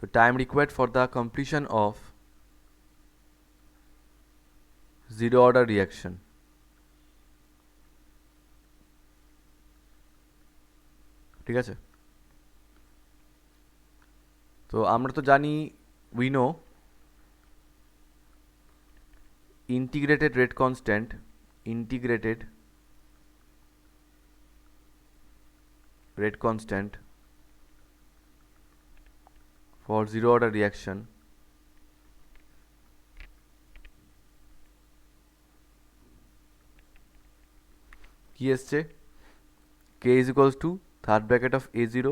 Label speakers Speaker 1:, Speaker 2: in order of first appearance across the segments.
Speaker 1: So time required for the completion of zero order reaction. ঠিক আছে, তো আমরা তো জানি, we know integrated rate constant for zero order reaction কি এসছে, k is equals to third bracket of a0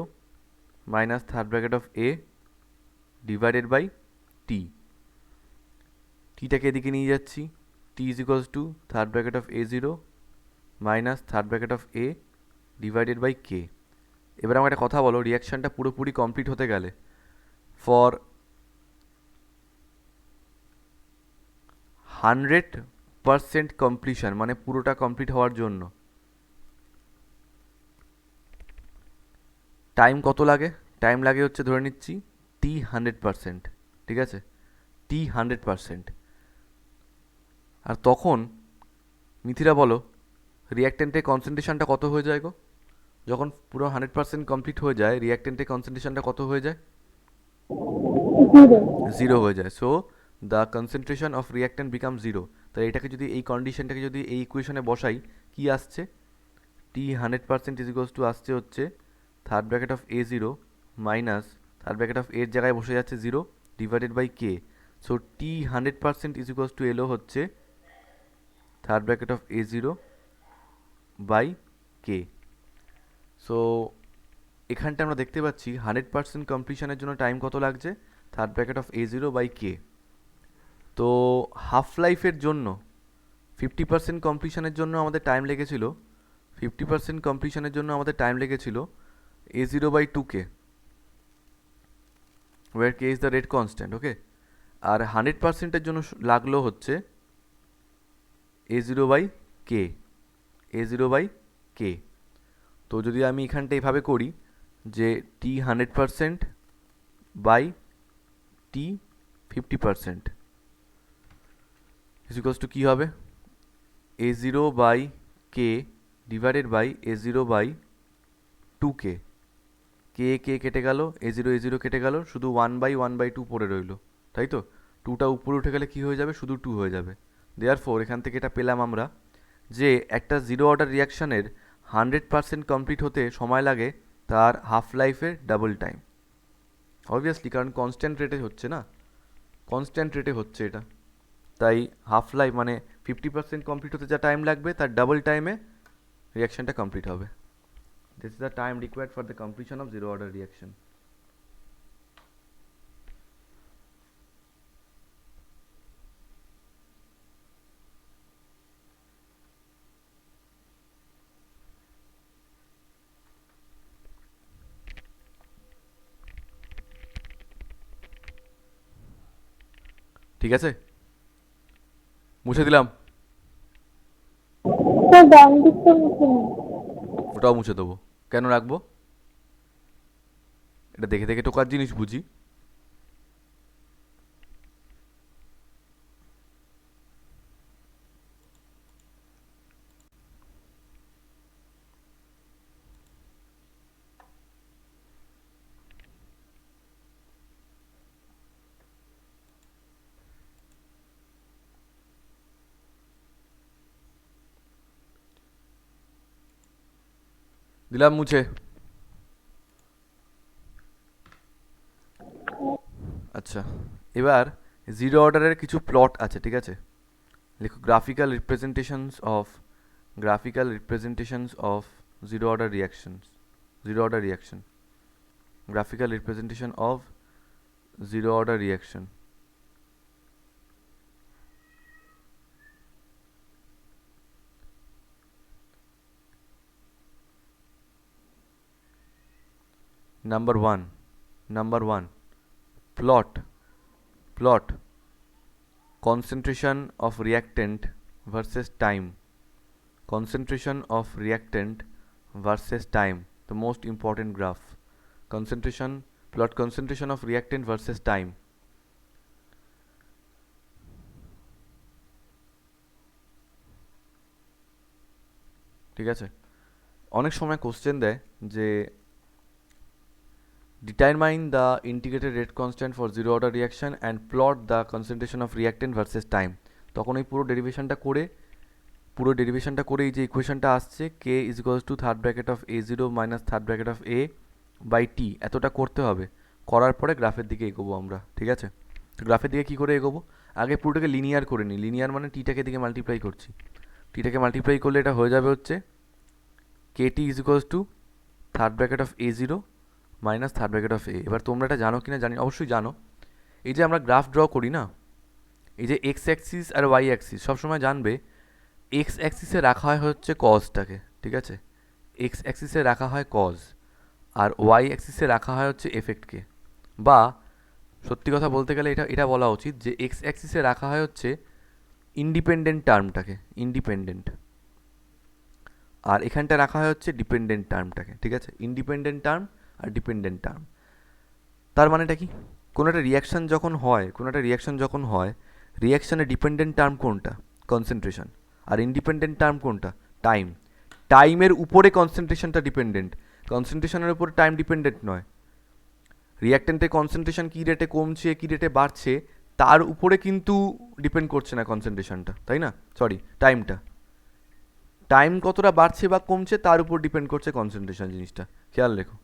Speaker 1: minus third bracket of a divided by t. টিটাকে এদিকে নিয়ে যাচ্ছি, t is equals to third bracket of a0 minus third bracket of a divided by k. এবার আমার একটা কথা বলো, রিয়াকশানটা পুরোপুরি complete হতে গেলে ফর 100% কমপ্লিশন, মানে পুরোটা কমপ্লিট হওয়ার জন্য টাইম কত লাগে? টাইম লাগে হচ্ছে ধরে নিচ্ছি টি 100%, ঠিক আছে, টি 100%। আর তখন মিথিরা বলো রিয়াক্টেন্টের কনসেন্ট্রেশনটা কত হয়ে যায় গো? যখন পুরো 100% কমপ্লিট হয়ে যায় রিয়াক্টেন্টের কনসেন্ট্রেশনটা কত হয়ে যায়? 0 হয়ে যায়। So the concentration of reactant become 0। তাহলে এটাকে যদি এই কন্ডিশনটাকে যদি এই ইকুয়েশনে বসাই, কি আসছে? টি 100% ইজ ইকুয়ালস টু আসছে হচ্ছে third bracket of a0 minus third bracket of এর জায়গায় বসে যাচ্ছে 0 divided by K. So T 100% is equals to এলো হচ্ছে third bracket of a0 by K. So এখানটা আমরা দেখতে পাচ্ছি 100% কমপ্লিশনের জন্য টাইম কত লাগছে, third bracket of a0 by K. তো হাফ লাইফের জন্য 50% কমপ্লিশনের জন্য আমাদের টাইম লেগেছিল, 50% কমপ্লিশনের জন্য আমাদের টাইম লেগেছিল a0 by 2k, where k is the rate constant, okay. আর 100%-এর জন্য লাগলো হচ্ছে a0 by k, a0 by k। তো যদি আমি এখানটা এইভাবে করি যে t 100% by t 50% is equals to কী হবে, a0 by k divided by a0 by 2k। K K কেটে গেল, a0 কেটে গেল, শুধু 1/1/2 পড়ে রইল, তাই তো? 2টা উপরে উঠে গেলে কি হয়ে যাবে, শুধু 2 হয়ে যাবে। দেয়ারফোর এখান থেকে এটা পেলাম আমরা যে একটা জিরো অর্ডার রিয়াকশানের 100% কমপ্লিট হতে সময় লাগে তার হাফ লাইফের ডাবল টাইম। অবভিয়াসলি, কারণ কনস্ট্যান্ট রেটে হচ্ছে না, কনস্ট্যান্ট রেটে হচ্ছে এটা, তাই হাফ লাইফ মানে 50% কমপ্লিট হতে যা টাইম লাগবে তার ডাবল টাইমে রিয়াকশানটা কমপ্লিট হবে। This is the time required for the completion of zero order reaction. ঠিক আছে, মুছে দিলাম, ওটাও মুছে দেবো। কেন রাখবো? এটা দেখে দেখে টোকার জিনিস বুঝি। দিলাম মুছে। আচ্ছা, এবার জিরো অর্ডারের কিছু প্লট আছে, ঠিক আছে? লিখো graphical representations of zero order reaction, graphical representation of zero order reaction. Number one, plot concentration of reactant versus time. Concentration of reactant versus time, the most important graph. Concentration plot concentration of reactant versus time. ঠিক আছে, অনেক সময় question দেয় যে determine the integrated rate constant for zero order reaction and plot the concentration of reactant versus time। তখন এই পুরো ডেরিভেশনটা করে এই যে ইকুয়েশনটা আসছে K is equals to third bracket of A zero minus third bracket of A by T, এতটা করতে হবে। করার পরে গ্রাফের দিকে এগোবো আমরা। ঠিক আছে, তো গ্রাফের দিকে কী করে এগোবো, আগে পুরোটাকে লিনিয়ার করে নিই। লিনিয়ার মানে টিটাকে দিকে মাল্টিপ্লাই করছি, টিটাকে মাল্টিপ্লাই করলে এটা হয়ে যাবে হচ্ছে K T is equals to third bracket of A zero minus third bracket of A. এবার তোমরা এটা জানো কি না জানি, অবশ্যই জানো। এই যে আমরা গ্রাফ ড্র করি না, এই যে এক্স অ্যাক্সিস আর ওয়াই অ্যাক্সিস, সবসময় জানবে এক্স অ্যাক্সিসে রাখা হয় হচ্ছে কজটাকে। ঠিক আছে, এক্স অ্যাক্সিসে রাখা হয় কজ, আর ওয়াই অ্যাক্সিসে রাখা হয় হচ্ছে এফেক্টকে। বা সত্যি কথা বলতে গেলে এটা এটা বলা উচিত যে এক্স অ্যাক্সিসে রাখা হয় হচ্ছে ইন্ডিপেন্ডেন্ট টার্মটাকে, ইন্ডিপেন্ডেন্ট, আর এখানটা রাখা হয় হচ্ছে ডিপেন্ডেন্ট টার্মটাকে। ঠিক আছে, ইন্ডিপেন্ডেন্ট টার্ম আর ডিপেন্ডেন্ট টার্ম। তার মানেটা কি, কোনো একটা রিয়াকশান যখন হয় রিয়াকশানে ডিপেন্ডেন্ট টার্ম কোনটা, কনসেন্ট্রেশন, আর ইন্ডিপেন্ডেন্ট টার্ম কোনটা, টাইম। টাইমের উপরে কনসেন্ট্রেশনটা ডিপেন্ডেন্ট, কনসেন্ট্রেশনের উপরে টাইম ডিপেন্ডেন্ট নয়। রিয়াক্টেন্টের কনসেন্ট্রেশন কী রেটে কমছে কী রেটে বাড়ছে তার উপরে কিন্তু ডিপেন্ড করছে না কনসেন্ট্রেশনটা, তাই না, সরি টাইমটা। টাইম কতটা বাড়ছে বা কমছে তার উপর ডিপেন্ড করছে কনসেন্ট্রেশন, জিনিসটা খেয়াল রেখো।